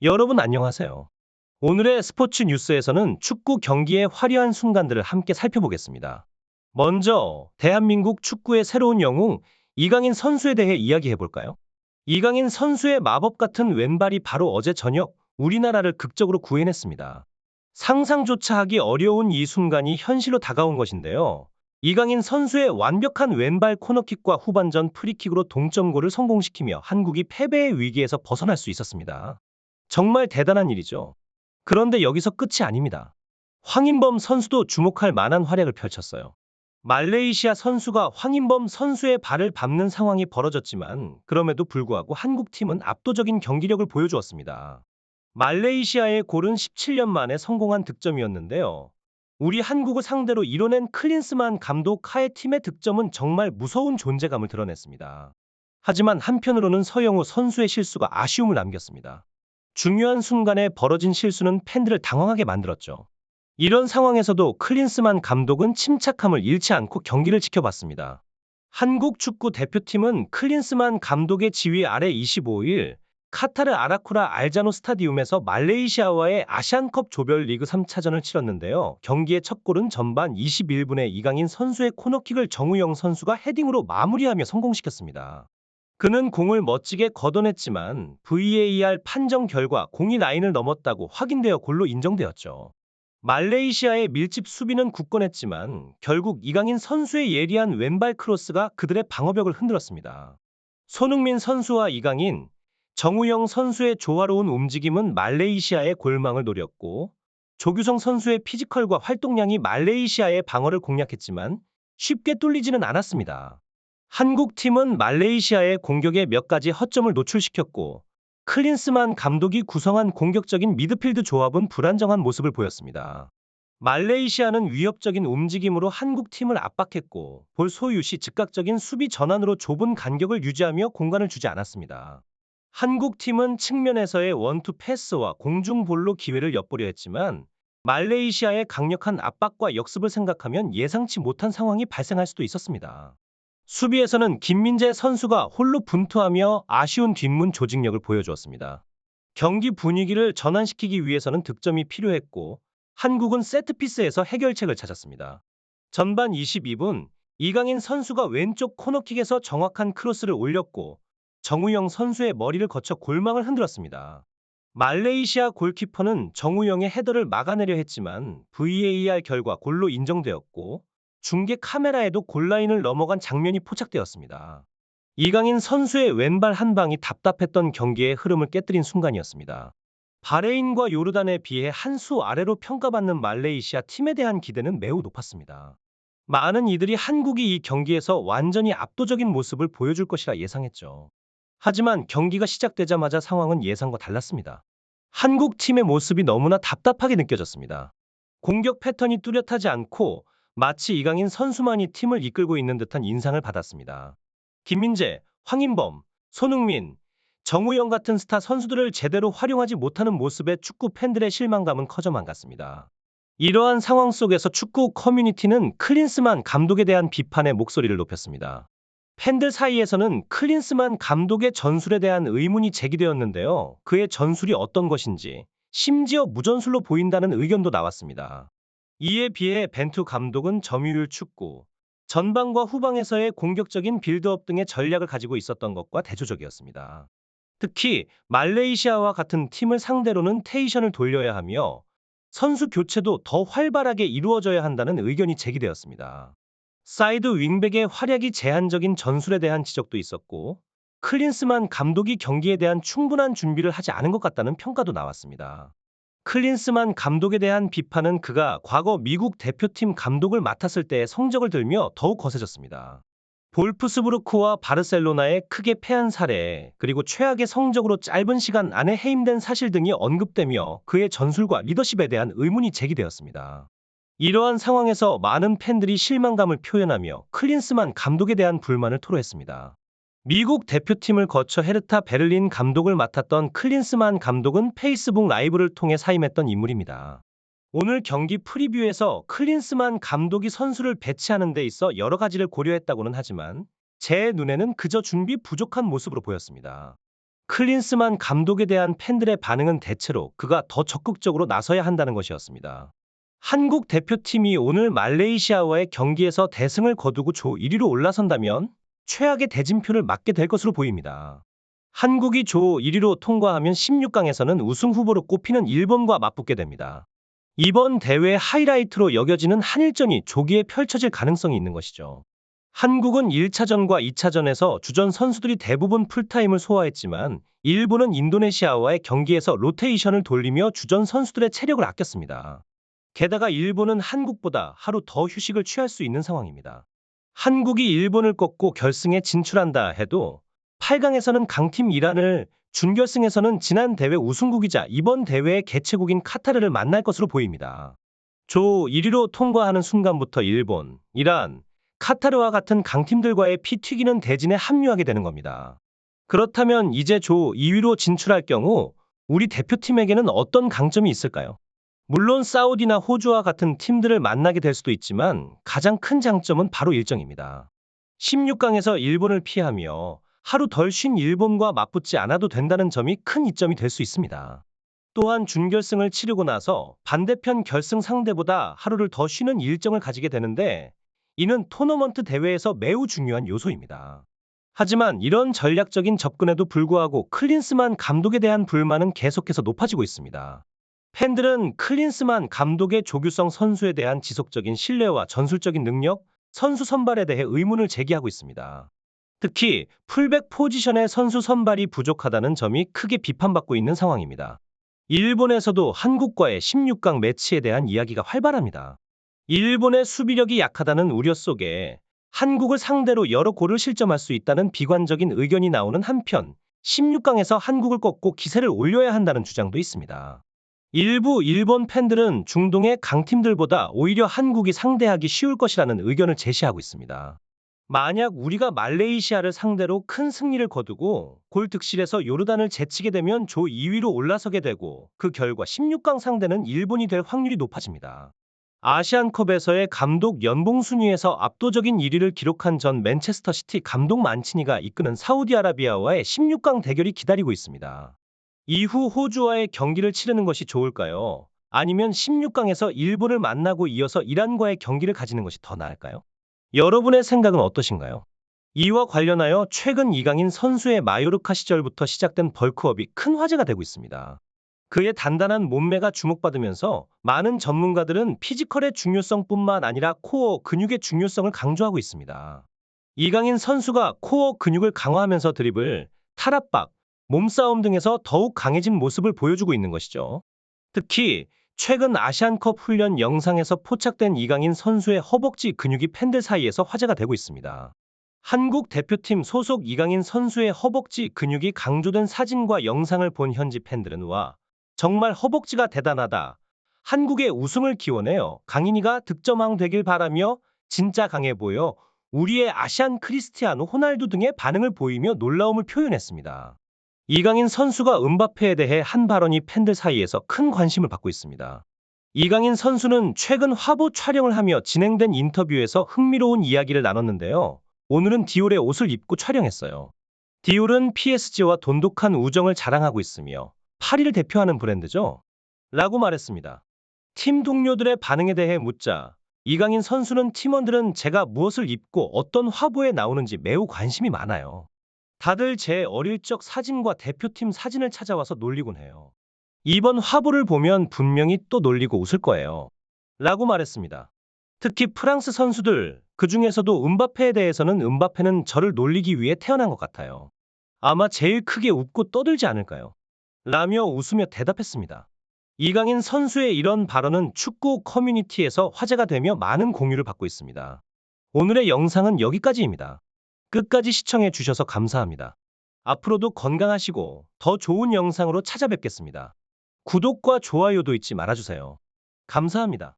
여러분 안녕하세요. 오늘의 스포츠 뉴스에서는 축구 경기의 화려한 순간들을 함께 살펴보겠습니다. 먼저 대한민국 축구의 새로운 영웅 이강인 선수에 대해 이야기해 볼까요? 이강인 선수의 마법 같은 왼발이 바로 어제 저녁 우리나라를 극적으로 구해냈습니다. 상상조차 하기 어려운 이 순간이 현실로 다가온 것인데요. 이강인 선수의 완벽한 왼발 코너킥과 후반전 프리킥으로 동점골을 성공시키며 한국이 패배의 위기에서 벗어날 수 있었습니다. 정말 대단한 일이죠. 그런데 여기서 끝이 아닙니다. 황인범 선수도 주목할 만한 활약을 펼쳤어요. 말레이시아 선수가 황인범 선수의 발을 밟는 상황이 벌어졌지만 그럼에도 불구하고 한국팀은 압도적인 경기력을 보여주었습니다. 말레이시아의 골은 17년 만에 성공한 득점이었는데요. 우리 한국을 상대로 이뤄낸 클린스만 감독 하의 팀의 득점은 정말 무서운 존재감을 드러냈습니다. 하지만 한편으로는 서영우 선수의 실수가 아쉬움을 남겼습니다. 중요한 순간에 벌어진 실수는 팬들을 당황하게 만들었죠. 이런 상황에서도 클린스만 감독은 침착함을 잃지 않고 경기를 지켜봤습니다. 한국 축구 대표팀은 클린스만 감독의 지휘 아래 25일 카타르 아라쿠라 알자노 스타디움에서 말레이시아와의 아시안컵 조별리그 3차전을 치렀는데요. 경기의 첫 골은 전반 21분에 이강인 선수의 코너킥을 정우영 선수가 헤딩으로 마무리하며 성공시켰습니다. 그는 공을 멋지게 걷어냈지만 VAR 판정 결과 공이 라인을 넘었다고 확인되어 골로 인정되었죠. 말레이시아의 밀집 수비는 굳건했지만 결국 이강인 선수의 예리한 왼발 크로스가 그들의 방어벽을 흔들었습니다. 손흥민 선수와 이강인, 정우영 선수의 조화로운 움직임은 말레이시아의 골망을 노렸고 조규성 선수의 피지컬과 활동량이 말레이시아의 방어를 공략했지만 쉽게 뚫리지는 않았습니다. 한국 팀은 말레이시아의 공격에 몇 가지 허점을 노출시켰고 클린스만 감독이 구성한 공격적인 미드필드 조합은 불안정한 모습을 보였습니다. 말레이시아는 위협적인 움직임으로 한국 팀을 압박했고 볼 소유 시 즉각적인 수비 전환으로 좁은 간격을 유지하며 공간을 주지 않았습니다. 한국 팀은 측면에서의 원투 패스와 공중볼로 기회를 엿보려 했지만 말레이시아의 강력한 압박과 역습을 생각하면 예상치 못한 상황이 발생할 수도 있었습니다. 수비에서는 김민재 선수가 홀로 분투하며 아쉬운 뒷문 조직력을 보여주었습니다. 경기 분위기를 전환시키기 위해서는 득점이 필요했고 한국은 세트피스에서 해결책을 찾았습니다. 전반 22분 이강인 선수가 왼쪽 코너킥에서 정확한 크로스를 올렸고 정우영 선수의 머리를 거쳐 골망을 흔들었습니다. 말레이시아 골키퍼는 정우영의 헤더를 막아내려 했지만 VAR 결과 골로 인정되었고 중계 카메라에도 골라인을 넘어간 장면이 포착되었습니다. 이강인 선수의 왼발 한 방이 답답했던 경기의 흐름을 깨뜨린 순간이었습니다. 바레인과 요르단에 비해 한 수 아래로 평가받는 말레이시아 팀에 대한 기대는 매우 높았습니다. 많은 이들이 한국이 이 경기에서 완전히 압도적인 모습을 보여줄 것이라 예상했죠. 하지만 경기가 시작되자마자 상황은 예상과 달랐습니다. 한국 팀의 모습이 너무나 답답하게 느껴졌습니다. 공격 패턴이 뚜렷하지 않고 마치 이강인 선수만이 팀을 이끌고 있는 듯한 인상을 받았습니다. 김민재, 황인범, 손흥민, 정우영 같은 스타 선수들을 제대로 활용하지 못하는 모습에 축구 팬들의 실망감은 커져만 갔습니다. 이러한 상황 속에서 축구 커뮤니티는 클린스만 감독에 대한 비판의 목소리를 높였습니다. 팬들 사이에서는 클린스만 감독의 전술에 대한 의문이 제기되었는데요. 그의 전술이 어떤 것인지, 심지어 무전술로 보인다는 의견도 나왔습니다. 이에 비해 벤투 감독은 점유율 축구, 전방과 후방에서의 공격적인 빌드업 등의 전략을 가지고 있었던 것과 대조적이었습니다. 특히 말레이시아와 같은 팀을 상대로는 테이션을 돌려야 하며 선수 교체도 더 활발하게 이루어져야 한다는 의견이 제기되었습니다. 사이드 윙백의 활약이 제한적인 전술에 대한 지적도 있었고 클린스만 감독이 경기에 대한 충분한 준비를 하지 않은 것 같다는 평가도 나왔습니다. 클린스만 감독에 대한 비판은 그가 과거 미국 대표팀 감독을 맡았을 때의 성적을 들며 더욱 거세졌습니다. 볼프스부르크와 바르셀로나에 크게 패한 사례, 그리고 최악의 성적으로 짧은 시간 안에 해임된 사실 등이 언급되며 그의 전술과 리더십에 대한 의문이 제기되었습니다. 이러한 상황에서 많은 팬들이 실망감을 표현하며 클린스만 감독에 대한 불만을 토로했습니다. 미국 대표팀을 거쳐 헤르타 베를린 감독을 맡았던 클린스만 감독은 페이스북 라이브를 통해 사임했던 인물입니다. 오늘 경기 프리뷰에서 클린스만 감독이 선수를 배치하는 데 있어 여러 가지를 고려했다고는 하지만 제 눈에는 그저 준비 부족한 모습으로 보였습니다. 클린스만 감독에 대한 팬들의 반응은 대체로 그가 더 적극적으로 나서야 한다는 것이었습니다. 한국 대표팀이 오늘 말레이시아와의 경기에서 대승을 거두고 조 1위로 올라선다면 최악의 대진표를 맞게 될 것으로 보입니다. 한국이 조 1위로 통과하면 16강에서는 우승 후보로 꼽히는 일본과 맞붙게 됩니다. 이번 대회의 하이라이트로 여겨지는 한일전이 조기에 펼쳐질 가능성이 있는 것이죠. 한국은 1차전과 2차전에서 주전 선수들이 대부분 풀타임을 소화했지만 일본은 인도네시아와의 경기에서 로테이션을 돌리며 주전 선수들의 체력을 아꼈습니다. 게다가 일본은 한국보다 하루 더 휴식을 취할 수 있는 상황입니다. 한국이 일본을 꺾고 결승에 진출한다 해도 8강에서는 강팀 이란을, 준결승에서는 지난 대회 우승국이자 이번 대회의 개최국인 카타르를 만날 것으로 보입니다. 조 1위로 통과하는 순간부터 일본, 이란, 카타르와 같은 강팀들과의 피 튀기는 대진에 합류하게 되는 겁니다. 그렇다면 이제 조 2위로 진출할 경우 우리 대표팀에게는 어떤 강점이 있을까요? 물론 사우디나 호주와 같은 팀들을 만나게 될 수도 있지만 가장 큰 장점은 바로 일정입니다. 16강에서 일본을 피하며 하루 덜 쉰 일본과 맞붙지 않아도 된다는 점이 큰 이점이 될 수 있습니다. 또한 준결승을 치르고 나서 반대편 결승 상대보다 하루를 더 쉬는 일정을 가지게 되는데 이는 토너먼트 대회에서 매우 중요한 요소입니다. 하지만 이런 전략적인 접근에도 불구하고 클린스만 감독에 대한 불만은 계속해서 높아지고 있습니다. 팬들은 클린스만 감독의 조규성 선수에 대한 지속적인 신뢰와 전술적인 능력, 선수 선발에 대해 의문을 제기하고 있습니다. 특히 풀백 포지션의 선수 선발이 부족하다는 점이 크게 비판받고 있는 상황입니다. 일본에서도 한국과의 16강 매치에 대한 이야기가 활발합니다. 일본의 수비력이 약하다는 우려 속에 한국을 상대로 여러 골을 실점할 수 있다는 비관적인 의견이 나오는 한편 16강에서 한국을 꺾고 기세를 올려야 한다는 주장도 있습니다. 일부 일본 팬들은 중동의 강팀들보다 오히려 한국이 상대하기 쉬울 것이라는 의견을 제시하고 있습니다. 만약 우리가 말레이시아를 상대로 큰 승리를 거두고 골 득실에서 요르단을 제치게 되면 조 2위로 올라서게 되고 그 결과 16강 상대는 일본이 될 확률이 높아집니다. 아시안컵에서의 감독 연봉 순위에서 압도적인 1위를 기록한 전 맨체스터 시티 감독 만치니가 이끄는 사우디아라비아와의 16강 대결이 기다리고 있습니다. 이후 호주와의 경기를 치르는 것이 좋을까요? 아니면 16강에서 일본을 만나고 이어서 이란과의 경기를 가지는 것이 더 나을까요? 여러분의 생각은 어떠신가요? 이와 관련하여 최근 이강인 선수의 마요르카 시절부터 시작된 벌크업이 큰 화제가 되고 있습니다. 그의 단단한 몸매가 주목받으면서 많은 전문가들은 피지컬의 중요성뿐만 아니라 코어 근육의 중요성을 강조하고 있습니다. 이강인 선수가 코어 근육을 강화하면서 드리블, 탈압박, 몸싸움 등에서 더욱 강해진 모습을 보여주고 있는 것이죠. 특히 최근 아시안컵 훈련 영상에서 포착된 이강인 선수의 허벅지 근육이 팬들 사이에서 화제가 되고 있습니다. 한국 대표팀 소속 이강인 선수의 허벅지 근육이 강조된 사진과 영상을 본 현지 팬들은 와, 정말 허벅지가 대단하다. 한국의 우승을 기원해요. 강인이가 득점왕 되길 바라며 진짜 강해 보여. 우리의 아시안 크리스티아노 호날두 등의 반응을 보이며 놀라움을 표현했습니다. 이강인 선수가 음바페에 대해 한 발언이 팬들 사이에서 큰 관심을 받고 있습니다. 이강인 선수는 최근 화보 촬영을 하며 진행된 인터뷰에서 흥미로운 이야기를 나눴는데요. 오늘은 디올의 옷을 입고 촬영했어요. 디올은 PSG와 돈독한 우정을 자랑하고 있으며 파리를 대표하는 브랜드죠? 라고 말했습니다. 팀 동료들의 반응에 대해 묻자 이강인 선수는 팀원들은 제가 무엇을 입고 어떤 화보에 나오는지 매우 관심이 많아요. 다들 제 어릴 적 사진과 대표팀 사진을 찾아와서 놀리곤 해요. 이번 화보를 보면 분명히 또 놀리고 웃을 거예요. 라고 말했습니다. 특히 프랑스 선수들, 그 중에서도 음바페에 대해서는 음바페는 저를 놀리기 위해 태어난 것 같아요. 아마 제일 크게 웃고 떠들지 않을까요? 라며 웃으며 대답했습니다. 이강인 선수의 이런 발언은 축구 커뮤니티에서 화제가 되며 많은 공유를 받고 있습니다. 오늘의 영상은 여기까지입니다. 끝까지 시청해 주셔서 감사합니다. 앞으로도 건강하시고 더 좋은 영상으로 찾아뵙겠습니다. 구독과 좋아요도 잊지 말아주세요. 감사합니다.